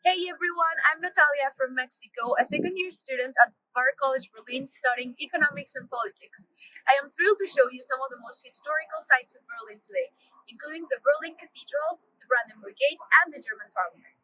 Hey everyone, I'm Natalia from Mexico, a second year student at Bar College Berlin studying economics and politics. I am thrilled to show you some of the most historical sites of Berlin today, including the Berlin Cathedral, the Brandenburg Gate, and the German Parliament.